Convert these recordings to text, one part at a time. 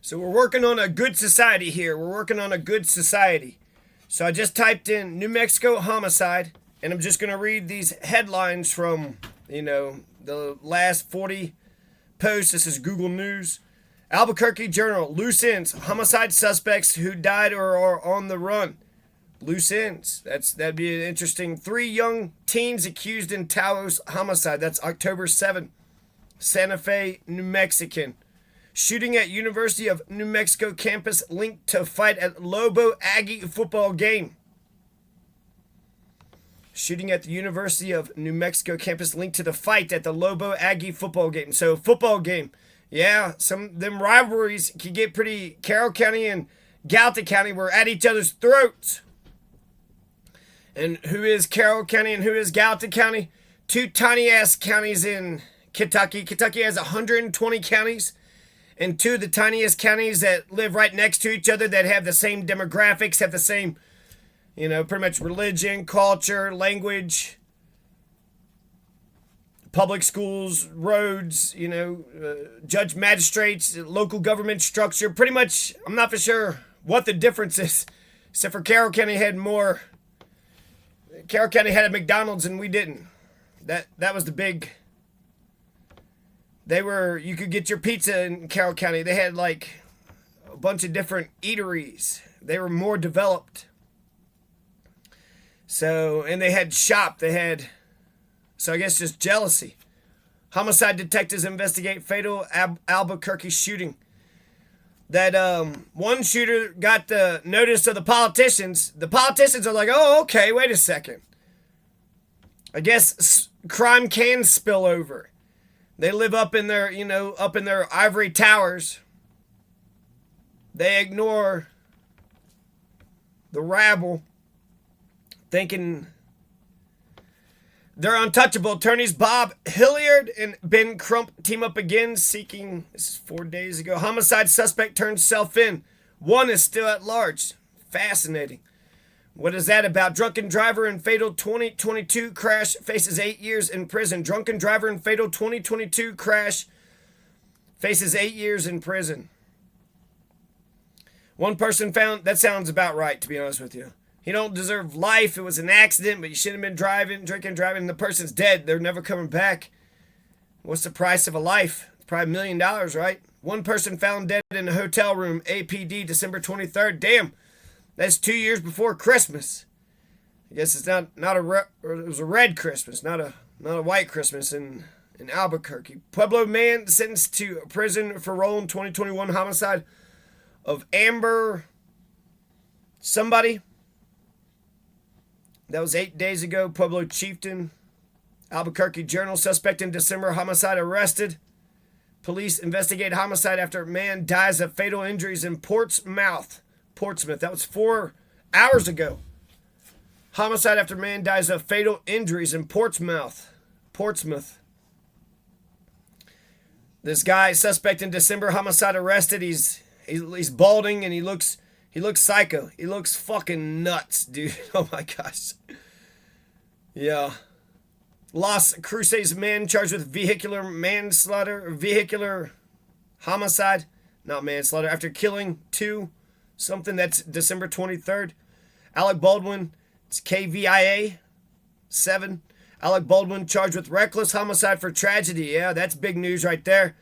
So we're working on a good society here. We're working on a good society. So I just typed in New Mexico homicide, and I'm just going to read these headlines from, the last 40 posts. This is Google News. Albuquerque Journal, loose ends, homicide suspects who died or are on the run. Loose ends. That'd be an interesting. 3 young teens accused in Taos homicide. That's October 7th. Santa Fe, New Mexican. Shooting at University of New Mexico campus linked to fight at Lobo Aggie football game. Shooting at the University of New Mexico campus linked to the fight at the Lobo Aggie football game. So, football game. Yeah, them rivalries can get pretty. Carroll County and Gallatin County were at each other's throats. And who is Carroll County and who is Gallatin County? 2 tiny-ass counties in Kentucky. Kentucky has 120 counties. And 2 of the tiniest counties that live right next to each other that have the same demographics, have the same, pretty much religion, culture, language, public schools, roads, judge magistrates, local government structure. Pretty much, I'm not for sure what the difference is, except for Carroll County had more. Carroll County had a McDonald's and we didn't. That was the big. You could get your pizza in Carroll County. They had like a bunch of different eateries. They were more developed. So, and they had shop. So I guess just jealousy. Homicide detectives investigate fatal Albuquerque shooting. That one shooter got the notice of the politicians. The politicians are like, oh, okay, wait a second. I guess crime can spill over. They live up in their ivory towers. They ignore the rabble, thinking they're untouchable. Attorneys Bob Hilliard and Ben Crump team up again, seeking, this is 4 days ago, homicide suspect turns self in. One is still at large. Fascinating. What is that about? Drunken driver in fatal 2022 crash faces 8 years in prison. Drunken driver in fatal 2022 crash faces 8 years in prison. One person found, that sounds about right, to be honest with you. He don't deserve life. It was an accident, but you shouldn't have been drinking, driving, and the person's dead. They're never coming back. What's the price of a life? It's probably $1 million, right? One person found dead in a hotel room, APD, December 23rd. Damn. That's 2 years before Christmas. I guess it's it was a red Christmas, not a white Christmas in Albuquerque. Pueblo man sentenced to prison for role in 2021 homicide of Amber somebody. That was 8 days ago. Pueblo chieftain. Albuquerque Journal, suspect in December homicide arrested. Police investigate homicide after man dies of fatal injuries in Portsmouth. That was 4 hours ago. Homicide after man dies of fatal injuries in Portsmouth. This guy, suspect in December homicide arrested. He's balding and he looks psycho. He looks fucking nuts, dude. Oh my gosh. Yeah. Las Cruces man charged with vehicular homicide, not manslaughter, after killing 2 something. That's December 23rd. Alec Baldwin, it's KVIA 7. Alec Baldwin charged with reckless homicide for tragedy. Yeah, that's big news right there.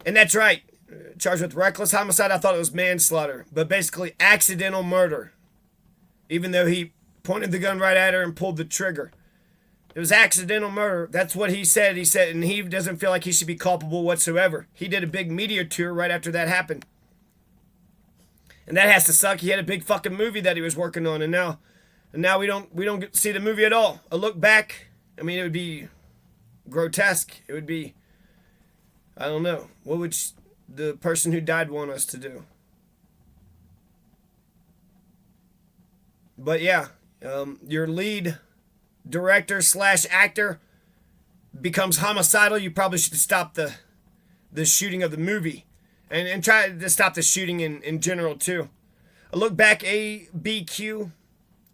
And that's right. Charged with reckless homicide. I thought it was manslaughter, but basically accidental murder. Even though he pointed the gun right at her and pulled the trigger. It was accidental murder. That's what he said. He said, and he doesn't feel like he should be culpable whatsoever. He did a big media tour right after that happened. And that has to suck. He had a big fucking movie that he was working on, and now we don't get to see the movie at all. A look back, I mean, it would be grotesque. It would be, I don't know. What would the person who died want us to do? But yeah, your lead director / actor becomes homicidal. You probably should stop the shooting of the movie. And try to stop the shooting in general, too. A look back, ABQ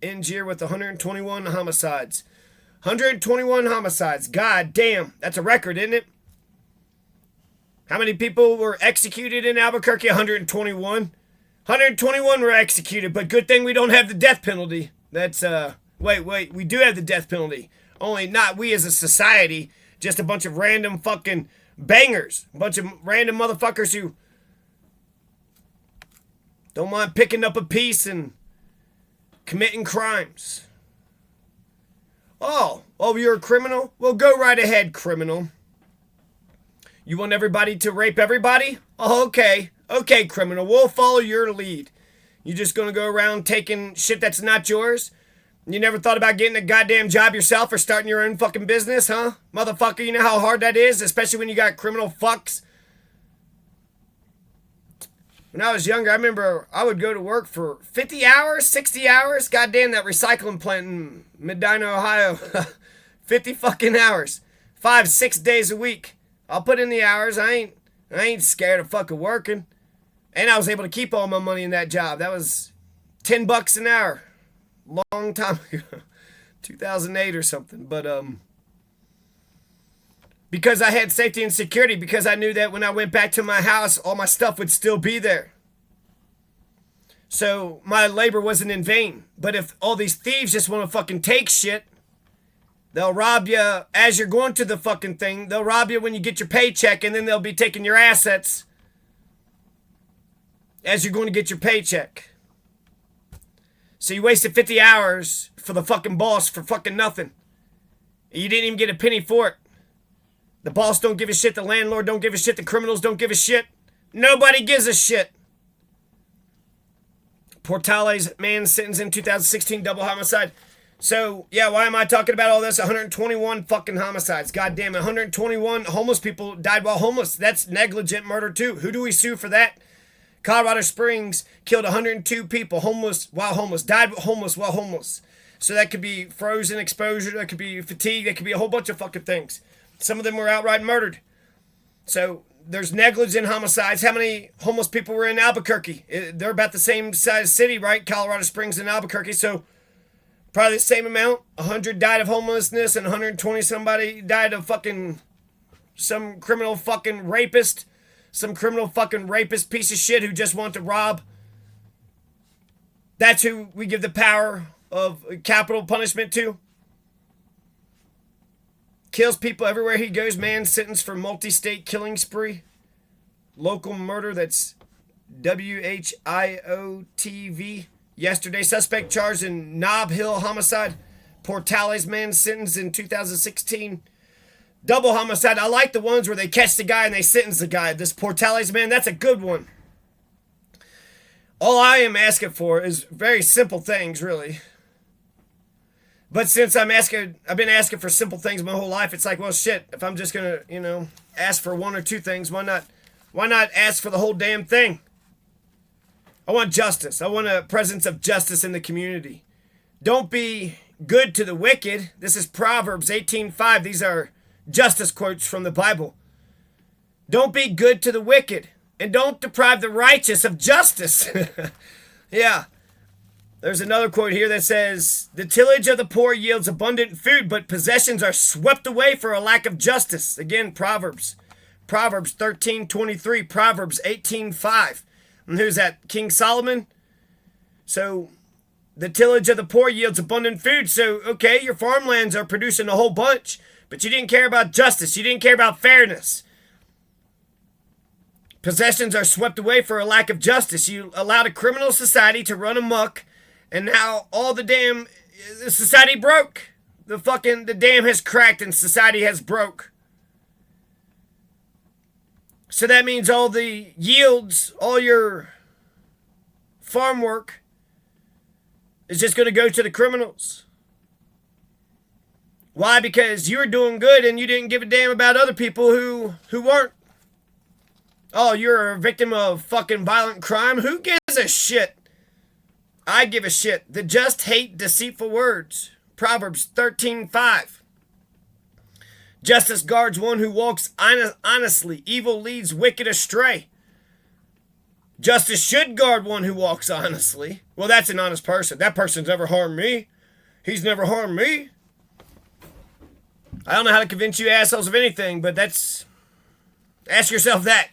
ends year with 121 homicides. 121 homicides. God damn. That's a record, isn't it? How many people were executed in Albuquerque? 121. 121 were executed, but good thing we don't have the death penalty. That's, wait, we do have the death penalty. Only not we as a society, just a bunch of random fucking bangers. A bunch of random motherfuckers who don't mind picking up a piece and committing crimes. Oh, you're a criminal? Well, go right ahead, criminal. You want everybody to rape everybody? Oh, okay. Okay, criminal. We'll follow your lead. You just gonna go around taking shit that's not yours? You never thought about getting a goddamn job yourself or starting your own fucking business, huh? Motherfucker, you know how hard that is? Especially when you got criminal fucks. When I was younger, I remember I would go to work for 50 hours, 60 hours. Goddamn, that recycling plant in Medina, Ohio. 50 fucking hours. 5-6 days a week. I'll put in the hours. I ain't scared of fucking working. And I was able to keep all my money in that job. That was $10 an hour. Long time ago. 2008 or something. But, because I had safety and security, because I knew that when I went back to my house, all my stuff would still be there. So my labor wasn't in vain. But if all these thieves just want to fucking take shit, they'll rob you as you're going to the fucking thing. They'll rob you when you get your paycheck, and then they'll be taking your assets as you're going to get your paycheck. So you wasted 50 hours for the fucking boss for fucking nothing. You didn't even get a penny for it. The boss don't give a shit. The landlord don't give a shit. The criminals don't give a shit. Nobody gives a shit. Portales man sentenced in 2016 double homicide. So, yeah, why am I talking about all this? 121 fucking homicides. God damn it. 121 homeless people died while homeless. That's negligent murder, too. Who do we sue for that? Colorado Springs killed 102 people homeless while homeless. Died homeless while homeless. So that could be frozen exposure. That could be fatigue. That could be a whole bunch of fucking things. Some of them were outright murdered. So there's negligent homicides. How many homeless people were in Albuquerque? They're about the same size city, right? Colorado Springs and Albuquerque. So probably the same amount. 100 died of homelessness and 120 somebody died of fucking some criminal fucking rapist. Some criminal fucking rapist piece of shit who just want to rob. That's who we give the power of capital punishment to. Kills people everywhere he goes. Man sentenced for multi-state killing spree. Local murder, that's WHIOTV. Yesterday, suspect charged in Nob Hill homicide. Portales man sentenced in 2016. Double homicide. I like the ones where they catch the guy and they sentence the guy. This Portales man, that's a good one. All I am asking for is very simple things, really. But since I've been asking for simple things my whole life, it's like, well, shit, if I'm just going to, ask for one or two things, why not ask for the whole damn thing? I want justice. I want a presence of justice in the community. Don't be good to the wicked. This is Proverbs 18:5. These are justice quotes from the Bible. Don't be good to the wicked, and don't deprive the righteous of justice. Yeah. There's another quote here that says, the tillage of the poor yields abundant food, but possessions are swept away for a lack of justice. Again, Proverbs 13:23, Proverbs 18:5. And who's that? King Solomon? So, the tillage of the poor yields abundant food. So, okay, your farmlands are producing a whole bunch, but you didn't care about justice. You didn't care about fairness. Possessions are swept away for a lack of justice. You allowed a criminal society to run amok, and now all the society broke. The dam has cracked and society has broke. So that means all the yields, all your farm work is just going to go to the criminals. Why? Because you were doing good and you didn't give a damn about other people who weren't. Oh, you're a victim of fucking violent crime? Who gives a shit? I give a shit. The just hate deceitful words. Proverbs 13:5. Justice guards one who walks honestly. Evil leads wicked astray. Justice should guard one who walks honestly. Well, that's an honest person. That person's never harmed me. He's never harmed me. I don't know how to convince you assholes of anything, but that's Ask yourself that.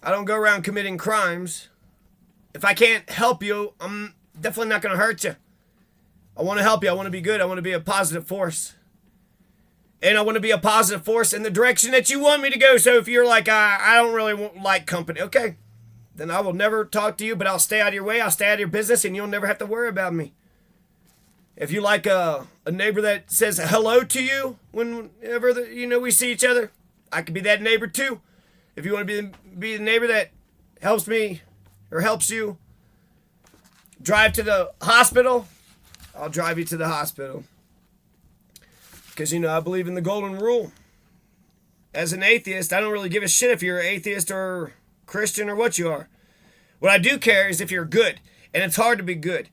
I don't go around committing crimes. If I can't help you, I'm definitely not going to hurt you. I want to help you. I want to be good. I want to be a positive force. And I want to be a positive force in the direction that you want me to go. So if you're like, I don't really like company, okay, then I will never talk to you, but I'll stay out of your way. I'll stay out of your business, and you'll never have to worry about me. If you like a neighbor that says hello to you whenever we see each other, I could be that neighbor too. If you want to be the neighbor that helps me or helps you drive to the hospital, I'll drive you to the hospital. Because, I believe in the golden rule. As an atheist, I don't really give a shit if you're an atheist or Christian or what you are. What I do care is if you're good. And it's hard to be good.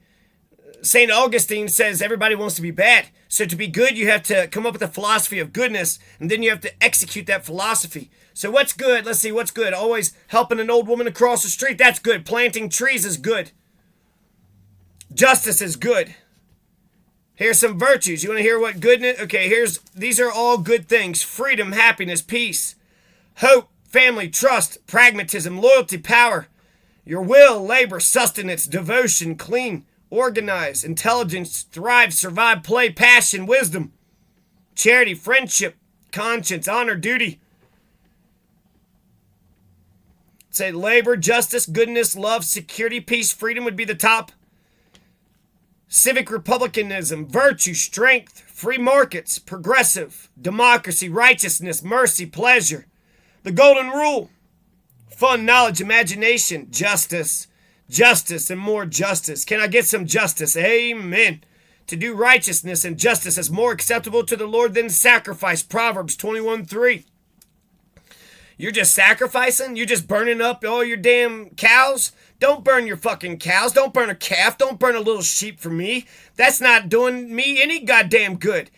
St. Augustine says everybody wants to be bad. So to be good, you have to come up with a philosophy of goodness. And then you have to execute that philosophy. So what's good? Let's see, what's good? Always helping an old woman across the street. That's good. Planting trees is good. Justice is good. Here's some virtues. You want to hear what goodness? Okay, these are all good things. Freedom, happiness, peace, hope, family, trust, pragmatism, loyalty, power, your will, labor, sustenance, devotion, clean, organize, intelligence, thrive, survive, play, passion, wisdom, charity, friendship, conscience, honor, duty. Say labor, justice, goodness, love, security, peace, freedom would be the top. Civic republicanism, virtue, strength, free markets, progressive, democracy, righteousness, mercy, pleasure. The golden rule, fun, knowledge, imagination, justice, and more justice. Can I get some justice? Amen. To do righteousness and justice is more acceptable to the Lord than sacrifice. Proverbs 21:3. You're just sacrificing? You're just burning up all your damn cows? Don't burn your fucking cows. Don't burn a calf. Don't burn a little sheep for me. That's not doing me any goddamn good.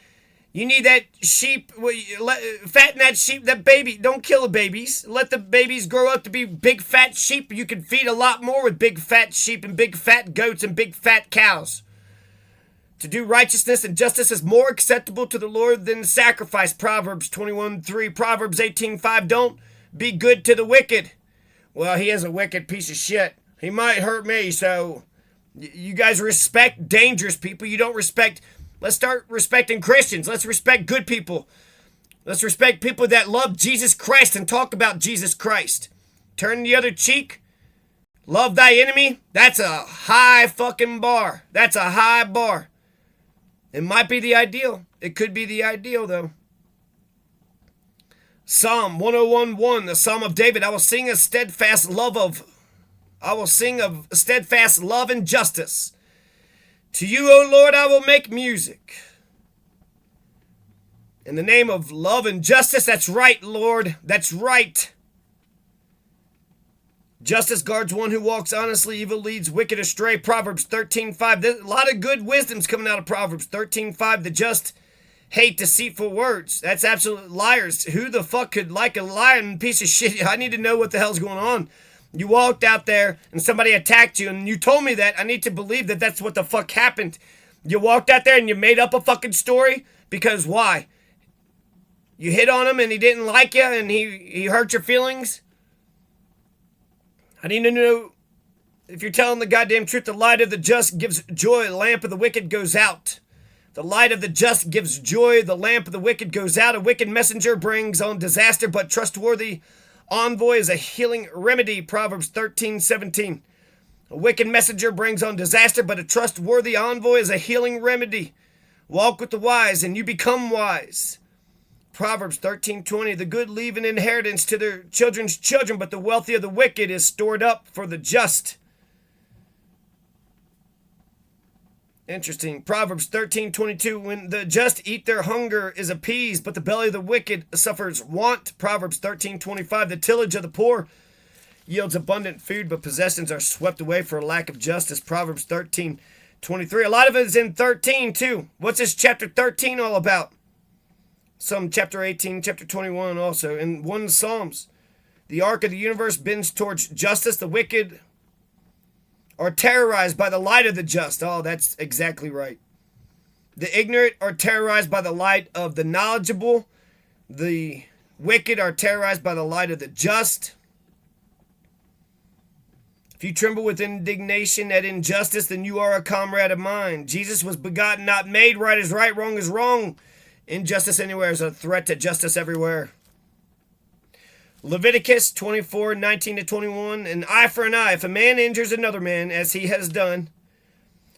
You need that sheep, fatten that sheep, that baby. Don't kill the babies. Let the babies grow up to be big fat sheep. You can feed a lot more with big fat sheep and big fat goats and big fat cows. To do righteousness and justice is more acceptable to the Lord than sacrifice. Proverbs 21:3. Proverbs 18:5. Don't be good to the wicked. Well, he is a wicked piece of shit. He might hurt me, so you guys respect dangerous people. You don't respect... Let's start respecting Christians. Let's respect good people. Let's respect people that love Jesus Christ and talk about Jesus Christ. Turn the other cheek. Love thy enemy. That's a high fucking bar. That's a high bar. It might be the ideal. It could be the ideal, though. Psalm 101:1, the Psalm of David. I will sing of steadfast love and justice. To you, O Lord, I will make music. In the name of love and justice, that's right, Lord. That's right. Justice guards one who walks honestly. Evil leads wicked astray. Proverbs 13:5. There's a lot of good wisdom's coming out of Proverbs 13:5. The just hate deceitful words. That's absolute liars. Who the fuck could like a lying piece of shit? I need to know what the hell's going on. You walked out there and somebody attacked you and you told me that. I need to believe that that's what the fuck happened. You walked out there and you made up a fucking story because why? You hit on him and he didn't like you and he hurt your feelings? I need to know if you're telling the goddamn truth. The light of the just gives joy. The lamp of the wicked goes out. The light of the just gives joy. The lamp of the wicked goes out. A wicked messenger brings on disaster, but trustworthy envoy is a healing remedy. Proverbs 13:17. A wicked messenger brings on disaster, but a trustworthy envoy is a healing remedy. Walk with the wise, and you become wise. Proverbs 13:20. The good leave an inheritance to their children's children, but the wealthy of the wicked is stored up for the just. Interesting. Proverbs 13:22. When the just eat, their hunger is appeased, but the belly of the wicked suffers want. Proverbs 13:25. The tillage of the poor yields abundant food, but possessions are swept away for a lack of justice. Proverbs 13:23. A lot of it is in 13 too. What's this chapter 13 all about? Some chapter 18, chapter 21 also. In one Psalms. The arc of the universe bends towards justice. The wicked are terrorized by the light of the just. Oh, that's exactly right. The ignorant are terrorized by the light of the knowledgeable. The wicked are terrorized by the light of the just. If you tremble with indignation at injustice, then you are a comrade of mine. Jesus was begotten, not made. Right is right, wrong is wrong. Injustice anywhere is a threat to justice everywhere. Leviticus 24:19-21. An eye for an eye. If a man injures another man as he has done,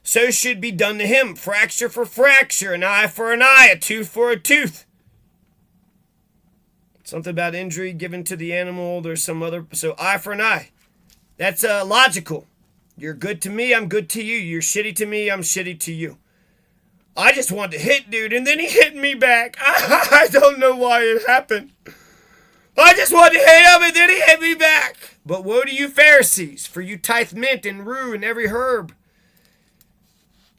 so should be done to him. Fracture for fracture. An eye for an eye. A tooth for a tooth. Something about injury given to the animal. There's some other. So eye for an eye. That's logical. You're good to me, I'm good to you. You're shitty to me, I'm shitty to you. I just wanted to hit dude, and then he hit me back. I don't know why it happened. I just wanted to hit him, and then he hit me back. But woe to you Pharisees, for you tithe mint and rue and every herb.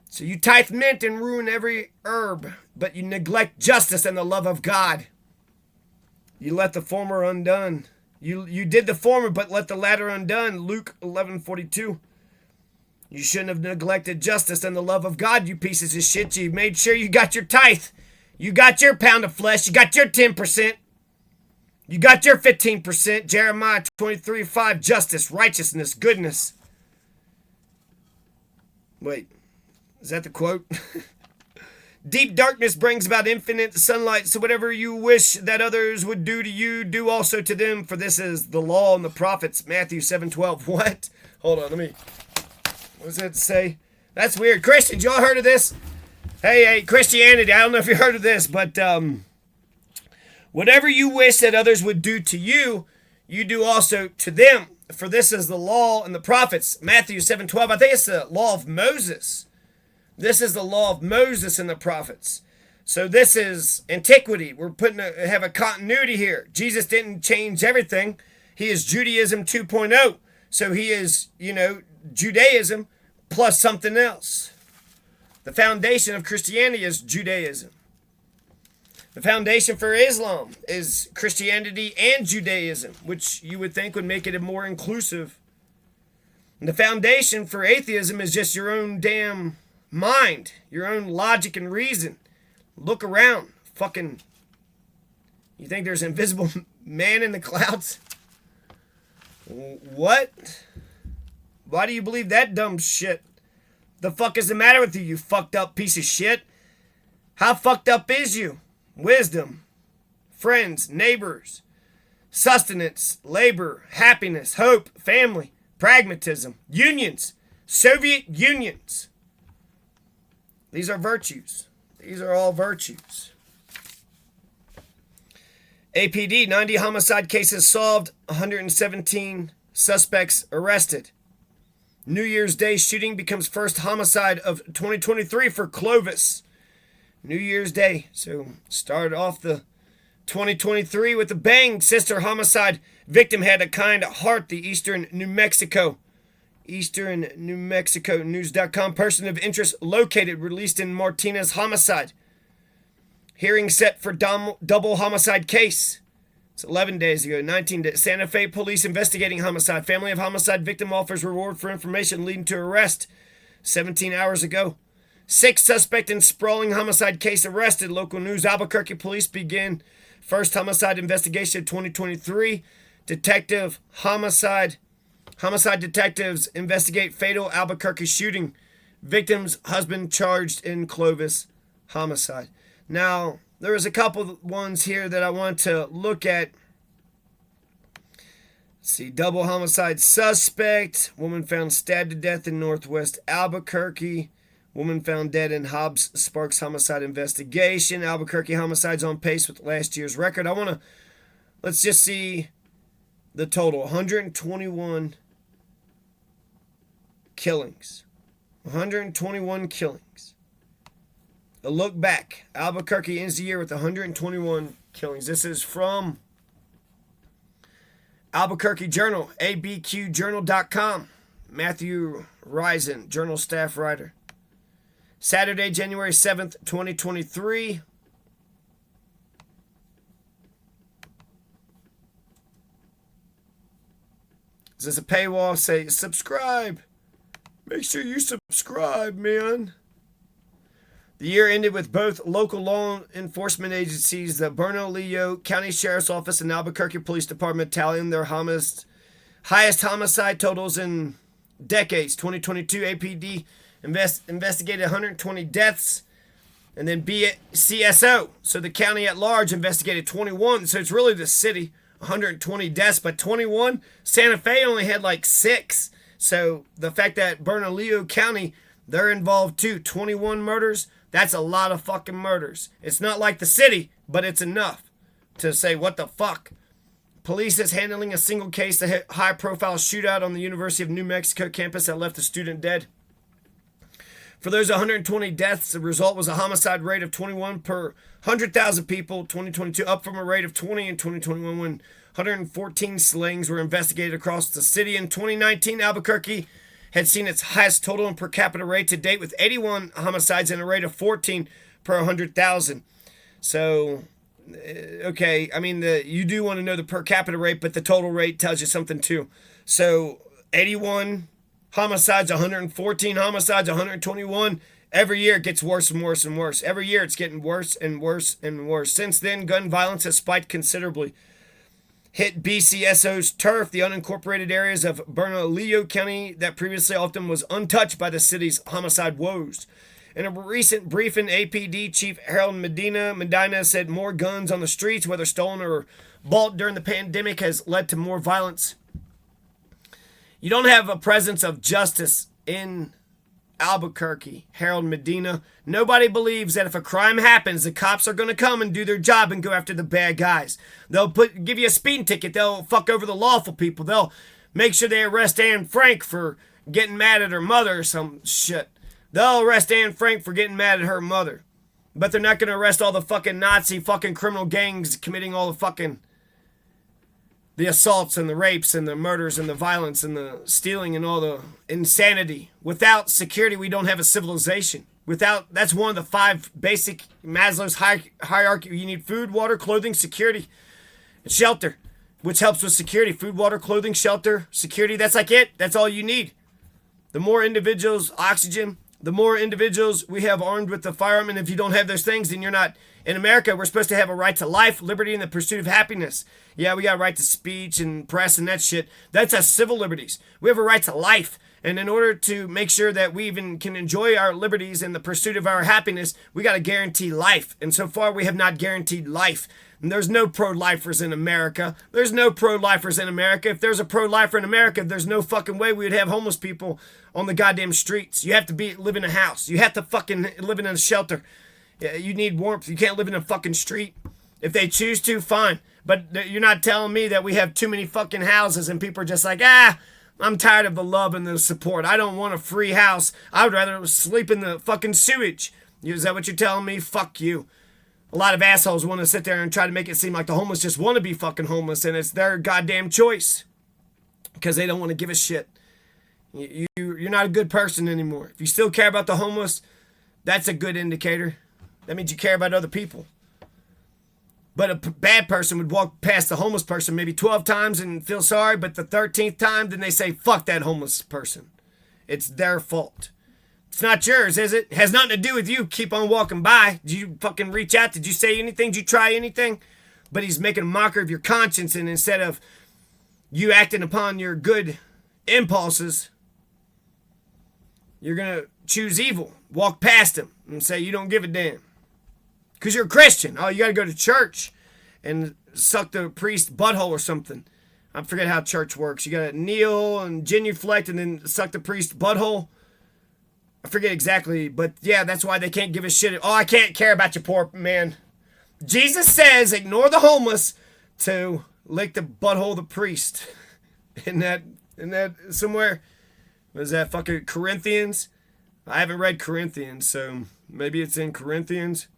So you tithe mint and ruin every herb, but you neglect justice and the love of God. You let the former undone. You did the former, but let the latter undone. Luke 11:42. You shouldn't have neglected justice and the love of God, you pieces of shit. You made sure you got your tithe. You got your pound of flesh. You got your 10%. You got your 15%. Jeremiah 23:5. Justice, righteousness, goodness. Wait, is that the quote? Deep darkness brings about infinite sunlight, so whatever you wish that others would do to you, do also to them, for this is the law and the prophets. Matthew 7:12. What? Hold on, what does that say? That's weird. Christians, y'all heard of this? Hey, Christianity, I don't know if you heard of this, but whatever you wish that others would do to you, you do also to them, for this is the law and the prophets. Matthew 7:12. I think it's the law of Moses. This is the law of Moses and the prophets. So this is antiquity. We're have a continuity here. Jesus didn't change everything. He is Judaism 2.0. So he is, Judaism plus something else. The foundation of Christianity is Judaism. The foundation for Islam is Christianity and Judaism, which you would think would make it a more inclusive. And the foundation for atheism is just your own damn mind, your own logic and reason. Look around. Fucking, you think there's an invisible man in the clouds? What? Why do you believe that dumb shit? The fuck is the matter with you, you fucked up piece of shit? How fucked up is you? Wisdom, friends, neighbors, sustenance, labor, happiness, hope, family, pragmatism, unions, Soviet unions. These are virtues. These are all virtues. APD, 90 homicide cases solved, 117 suspects arrested. New Year's Day shooting becomes first homicide of 2023 for Clovis. New Year's Day. So started off the 2023 with a bang. Sister homicide. Victim had a kind heart. The Eastern New Mexico News.com. Person of interest located. Released in Martinez homicide. Hearing set for double homicide case. It's 11 days ago. 19 days. Santa Fe police investigating homicide. Family of homicide victim offers reward for information leading to arrest. 17 hours ago. 6 suspect in sprawling homicide case arrested. Local news. Albuquerque police begin first homicide investigation of 2023. Homicide detectives investigate fatal Albuquerque shooting. Victim's husband charged in Clovis homicide. Now, there was a couple ones here that I want to look at. Let's see, double homicide suspect. Woman found stabbed to death in Northwest Albuquerque. Woman found dead in Hobbs Sparks homicide investigation. Albuquerque homicides on pace with last year's record. Let's just see the total. 121 killings. 121 killings. A look back. Albuquerque ends the year with 121 killings. This is from Albuquerque Journal, abqjournal.com. Matthew Risen, Journal staff writer. Saturday, January 7th, 2023. Is this a paywall? Say subscribe. Make sure you subscribe, man. The year ended with both local law enforcement agencies, the Bernalillo County Sheriff's Office and Albuquerque Police Department, tallying their highest homicide totals in decades. 2022 APD investigated 120 deaths, and then CSO, so the county at large, investigated 21. So it's really the city, 120 deaths, but 21. Santa Fe only had like 6. So the fact that Bernalillo County, they're involved too. 21 murders. That's a lot of fucking murders. It's not like the city, but it's enough to say, what the fuck? Police is handling a single case, a high-profile shootout on the University of New Mexico campus that left a student dead. For those 120 deaths, the result was a homicide rate of 21 per 100,000 people, 2022, up from a rate of 20 in 2021 when 114 slayings were investigated across the city. In 2019, Albuquerque had seen its highest total and per capita rate to date with 81 homicides and a rate of 14 per 100,000. So, okay, I mean, you do want to know the per capita rate, but the total rate tells you something too. So, 81 homicides, 114 homicides, 121. Every year it gets worse and worse and worse. Every year it's getting worse and worse and worse. Since then, gun violence has spiked considerably. Hit BCSO's turf, the unincorporated areas of Bernalillo County that previously often was untouched by the city's homicide woes. In a recent briefing, APD Chief Harold Medina said more guns on the streets, whether stolen or bought during the pandemic, has led to more violence. You don't have a presence of justice in Albuquerque, Harold Medina. Nobody believes that if a crime happens, the cops are going to come and do their job and go after the bad guys. They'll give you a speeding ticket. They'll fuck over the lawful people. They'll make sure they arrest Anne Frank for getting mad at her mother or some shit. They'll arrest Anne Frank for getting mad at her mother. But they're not going to arrest all the fucking Nazi fucking criminal gangs committing all the fucking the assaults and the rapes and the murders and the violence and the stealing and all the insanity. Without security, we don't have a civilization. That's one of the 5 basic Maslow's hierarchy. You need food, water, clothing, security, and shelter, which helps with security. Food, water, clothing, shelter, security. That's like it. That's all you need. The more individuals, oxygen, the more individuals we have armed with the firearm. And if you don't have those things, then you're not. In America, we're supposed to have a right to life, liberty, and the pursuit of happiness. Yeah, we got a right to speech and press and that shit. That's our civil liberties. We have a right to life. And in order to make sure that we even can enjoy our liberties and the pursuit of our happiness, we got to guarantee life. And so far, we have not guaranteed life. And there's no pro-lifers in America. There's no pro-lifers in America. If there's a pro-lifer in America, there's no fucking way we would have homeless people on the goddamn streets. You have to live in a house. You have to fucking live in a shelter. You need warmth. You can't live in a fucking street. If they choose to, fine. But you're not telling me that we have too many fucking houses and people are just like, I'm tired of the love and the support. I don't want a free house. I would rather sleep in the fucking sewage. Is that what you're telling me? Fuck you. A lot of assholes want to sit there and try to make it seem like the homeless just want to be fucking homeless and it's their goddamn choice because they don't want to give a shit. You're not a good person anymore. If you still care about the homeless, that's a good indicator. That means you care about other people. But a bad person would walk past the homeless person maybe 12 times and feel sorry, but the 13th time, then they say, fuck that homeless person. It's their fault. It's not yours, is it? It has nothing to do with you. Keep on walking by. Did you fucking reach out? Did you say anything? Did you try anything? But he's making a mockery of your conscience, and instead of you acting upon your good impulses, you're going to choose evil. Walk past him and say you don't give a damn. Because you're a Christian. Oh, you got to go to church and suck the priest's butthole or something. I forget how church works. You got to kneel and genuflect and then suck the priest's butthole. I forget exactly, but yeah, that's why they can't give a shit. Oh, I can't care about you, poor man. Jesus says ignore the homeless to lick the butthole of the priest. In that somewhere, was that fucking Corinthians? I haven't read Corinthians, so maybe it's in Corinthians.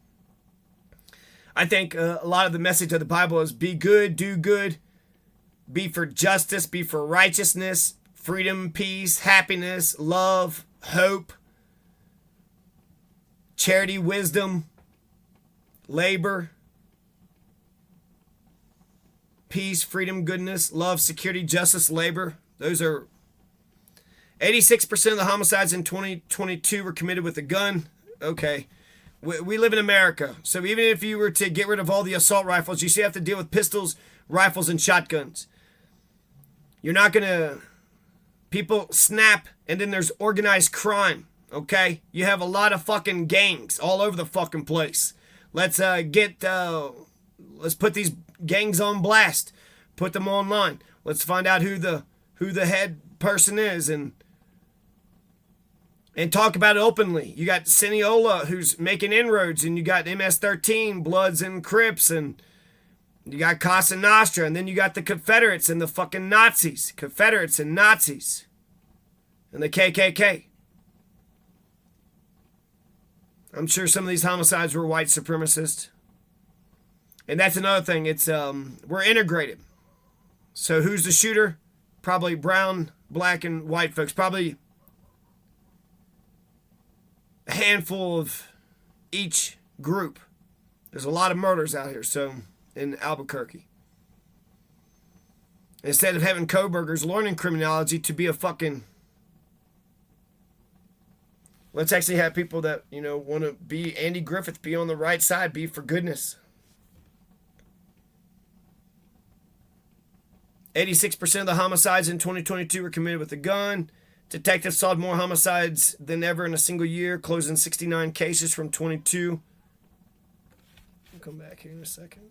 I think a lot of the message of the Bible is be good, do good, be for justice, be for righteousness, freedom, peace, happiness, love, hope, charity, wisdom, labor, peace, freedom, goodness, love, security, justice, labor. Those are 86% of the homicides in 2022 were committed with a gun. Okay. We live in America. So even if you were to get rid of all the assault rifles, you still have to deal with pistols, rifles, and shotguns. You're not going to... People snap, and then there's organized crime, okay? You have a lot of fucking gangs all over the fucking place. Let's put these gangs on blast. Put them online. Let's find out who the head person is and talk about it openly. You got Seniola, who's making inroads, and you got MS-13, Bloods and Crips, and you got Casa Nostra, and then you got the Confederates and the fucking Nazis. Confederates and Nazis. And the KKK. I'm sure some of these homicides were white supremacists. And that's another thing. It's we're integrated. So who's the shooter? Probably brown, black, and white folks. Probably a handful of each group. There's a lot of murders out here, so in Albuquerque. Instead of having Coburgers learning criminology to be a fucking... Let's actually have people that, want to be Andy Griffith, be on the right side, be for goodness. 86% of the homicides in 2022 were committed with a gun. Detectives solved more homicides than ever in a single year, closing 69 cases from 22. I'll come back here in a second.